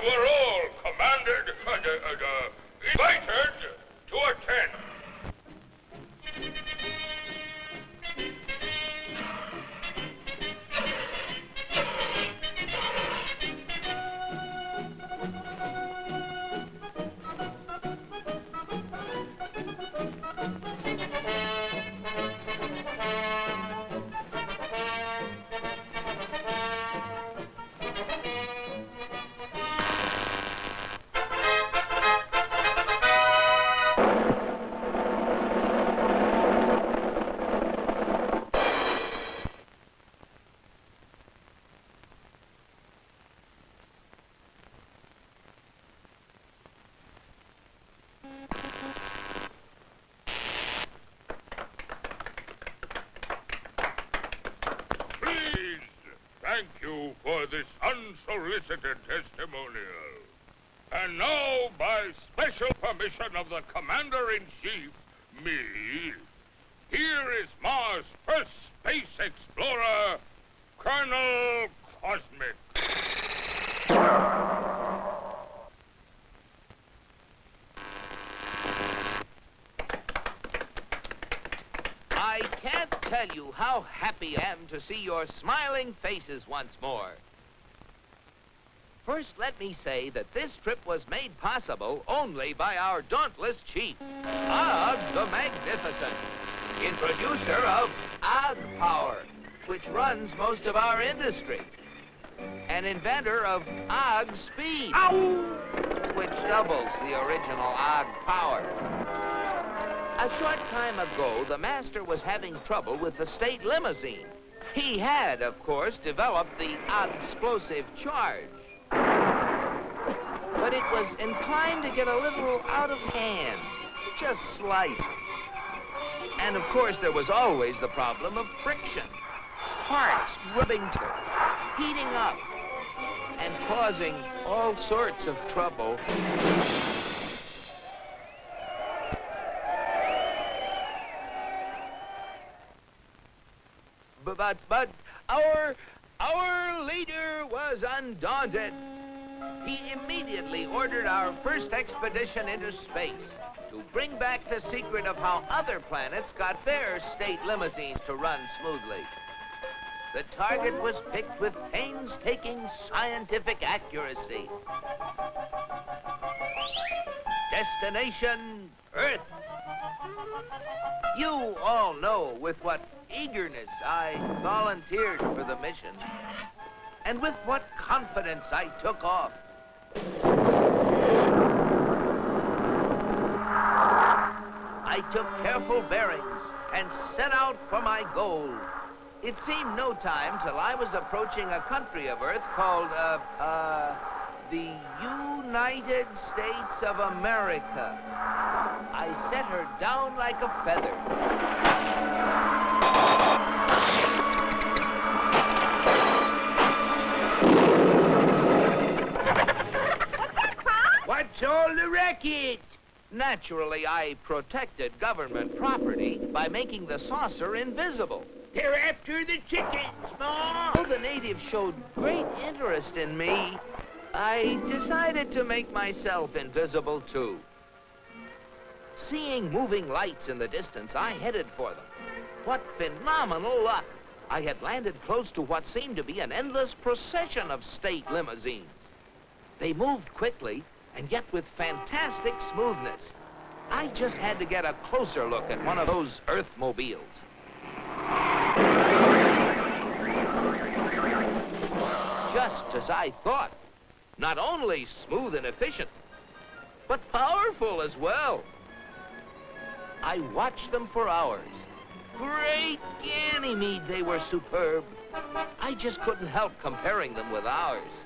were all commanded, invited to attend. Thank you for this unsolicited testimonial. And now, by special permission of the Commander-in-Chief, me, here is Mars' first space explorer, Colonel Cosmic. I can't tell you how happy I am to see your smiling faces once more. First, let me say that this trip was made possible only by our dauntless chief, Og the Magnificent, introducer of Og Power, which runs most of our industry, and inventor of Og Speed, which doubles the original Og Power. A short time ago, the master was having trouble with the state limousine. He had, of course, developed the explosive charge. But it was inclined to get a little out of hand, just slight. And, of course, there was always the problem of friction. Parts rubbing together, heating up, and causing all sorts of trouble. But our leader was undaunted. He immediately ordered our first expedition into space to bring back the secret of how other planets got their state limousines to run smoothly. The target was picked with painstaking scientific accuracy. Destination, Earth. You all know with what eagerness I volunteered for the mission, and with what confidence I took off. I took careful bearings and set out for my goal. It seemed no time till I was approaching a country of Earth called, the United States of America. I set her down like a feather. What's all the racket? Naturally, I protected government property by making the saucer invisible. They're after the chickens, Ma. Though the natives showed great interest in me, I decided to make myself invisible, too. Seeing moving lights in the distance, I headed for them. What phenomenal luck! I had landed close to what seemed to be an endless procession of state limousines. They moved quickly, and yet with fantastic smoothness. I just had to get a closer look at one of those Earthmobiles. Just as I thought. Not only smooth and efficient, but powerful as well. I watched them for hours. Great Ganymede, they were superb. I just couldn't help comparing them with ours,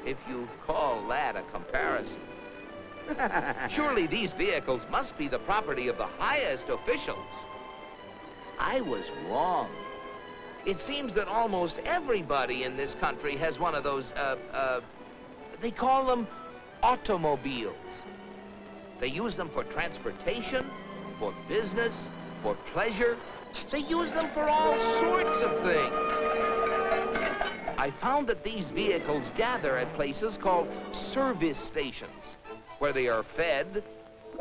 if you call that a comparison. Surely these vehicles must be the property of the highest officials. I was wrong. It seems that almost everybody in this country has one of those, they call them automobiles. They use them for transportation, for business, for pleasure. They use them for all sorts of things. I found that these vehicles gather at places called service stations, where they are fed,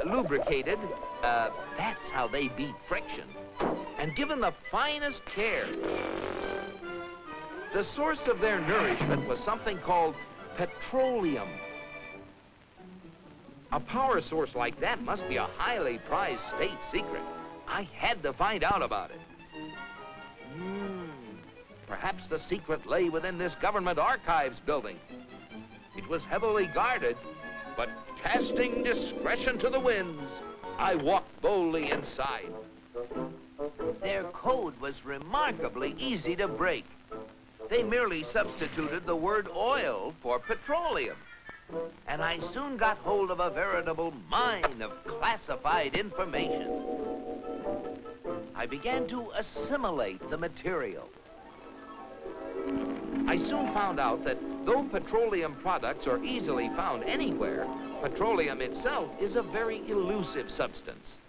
lubricated, that's how they beat friction, and given the finest care. The source of their nourishment was something called petroleum. A power source like that must be a highly prized state secret. I had to find out about it. Perhaps the secret lay within this government archives building. It was heavily guarded, but casting discretion to the winds, I walked boldly inside. Their code was remarkably easy to break. They merely substituted the word oil for petroleum. And I soon got hold of a veritable mine of classified information. I began to assimilate the material. I soon found out that though petroleum products are easily found anywhere, petroleum itself is a very elusive substance.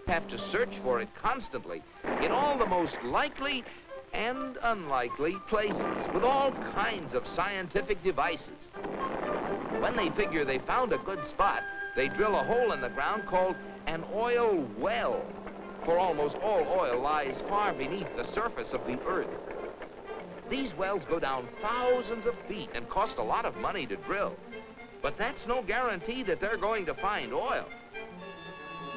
You have to search for it constantly in all the most likely and unlikely places with all kinds of scientific devices. When they figure they found a good spot, they drill a hole in the ground called an oil well, for almost all oil lies far beneath the surface of the earth. These wells go down thousands of feet and cost a lot of money to drill. But that's no guarantee that they're going to find oil.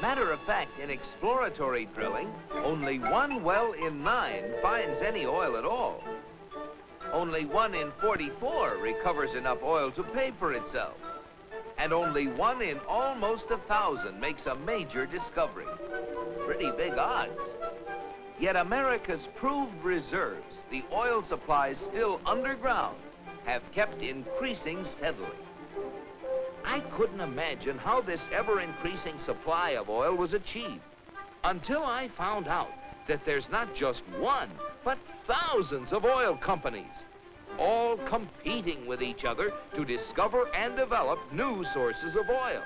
Matter of fact, in exploratory drilling, only 1 well in 9 finds any oil at all. Only 1 in 44 recovers enough oil to pay for itself. And only 1 in almost 1,000 makes a major discovery. Pretty big odds. Yet America's proved reserves, the oil supplies still underground, have kept increasing steadily. I couldn't imagine how this ever-increasing supply of oil was achieved until I found out that there's not just 1, but thousands of oil companies, all competing with each other to discover and develop new sources of oil.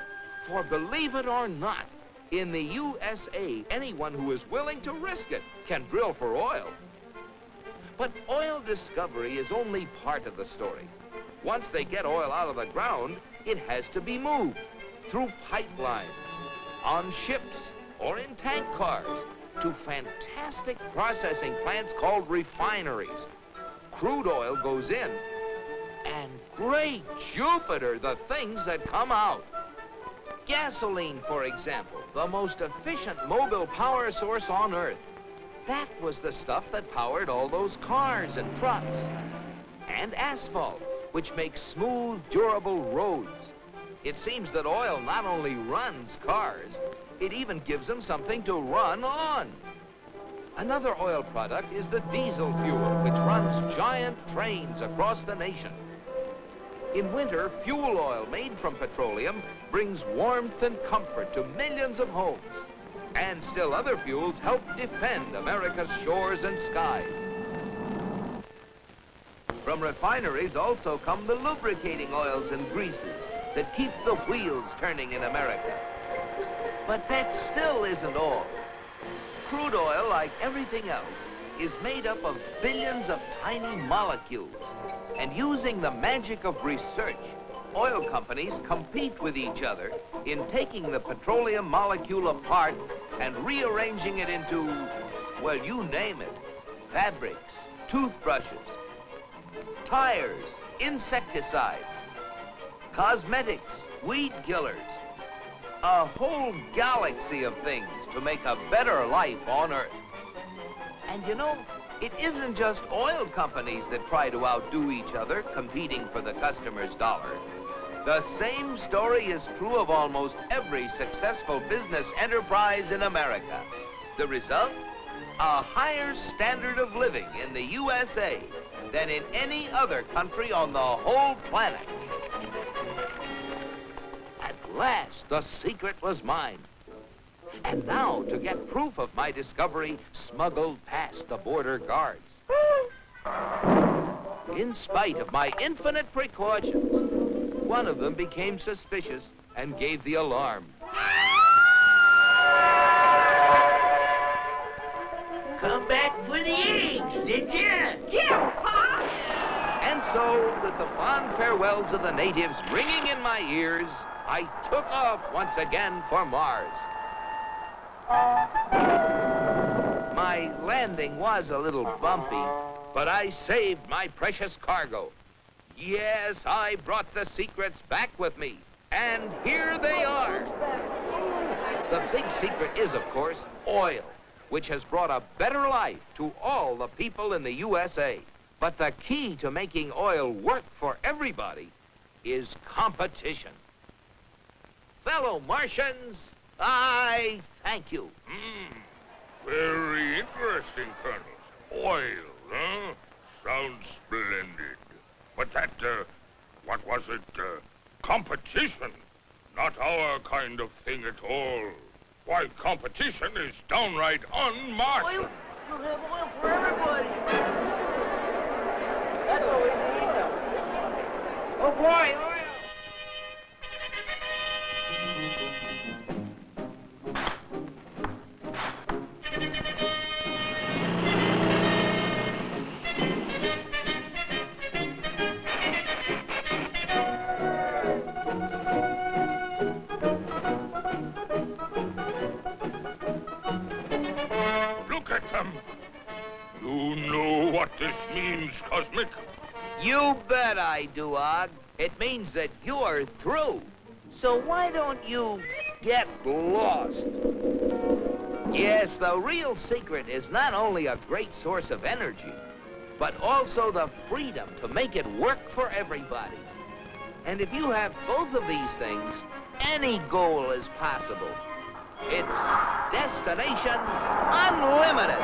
For believe it or not, in the USA, anyone who is willing to risk it can drill for oil. But oil discovery is only part of the story. Once they get oil out of the ground, it has to be moved through pipelines, on ships, or in tank cars to fantastic processing plants called refineries. Crude oil goes in, and great Jupiter, the things that come out. Gasoline, for example, the most efficient mobile power source on Earth. That was the stuff that powered all those cars and trucks. And asphalt, which makes smooth, durable roads. It seems that oil not only runs cars, it even gives them something to run on. Another oil product is the diesel fuel, which runs giant trains across the nation. In winter, fuel oil made from petroleum brings warmth and comfort to millions of homes. And still other fuels help defend America's shores and skies. From refineries also come the lubricating oils and greases that keep the wheels turning in America. But that still isn't all. Crude oil, like everything else, is made up of billions of tiny molecules. And using the magic of research, oil companies compete with each other in taking the petroleum molecule apart and rearranging it into, well, you name it, fabrics, toothbrushes, tires, insecticides, cosmetics, weed killers, a whole galaxy of things to make a better life on Earth. And you know, it isn't just oil companies that try to outdo each other, competing for the customer's dollar. The same story is true of almost every successful business enterprise in America. The result? A higher standard of living in the USA than in any other country on the whole planet. At last, the secret was mine. And now, to get proof of my discovery, smuggled past the border guards. In spite of my infinite precautions, one of them became suspicious and gave the alarm. Come back for the eggs, did you? Yeah, Pa! so, with the fond farewells of the natives ringing in my ears, I took off once again for Mars. My landing was a little bumpy, but I saved my precious cargo. Yes, I brought the secrets back with me, and here they are. The big secret is, of course, oil, which has brought a better life to all the people in the USA. But the key to making oil work for everybody is competition. Fellow Martians, I thank you. Very interesting, Colonel. Oil, huh? Sounds splendid. But that, what was it? Competition. Not our kind of thing at all. Why, competition is downright un-Martian. Oil? We'll have oil for everybody. That's what we need. Oh, boy, oil. Look at them. You know what this means, Cosmic? You bet I do, Og. It means that you're through. So why don't you get lost? Yes, the real secret is not only a great source of energy, but also the freedom to make it work for everybody. And if you have both of these things, any goal is possible. It's Destination Unlimited.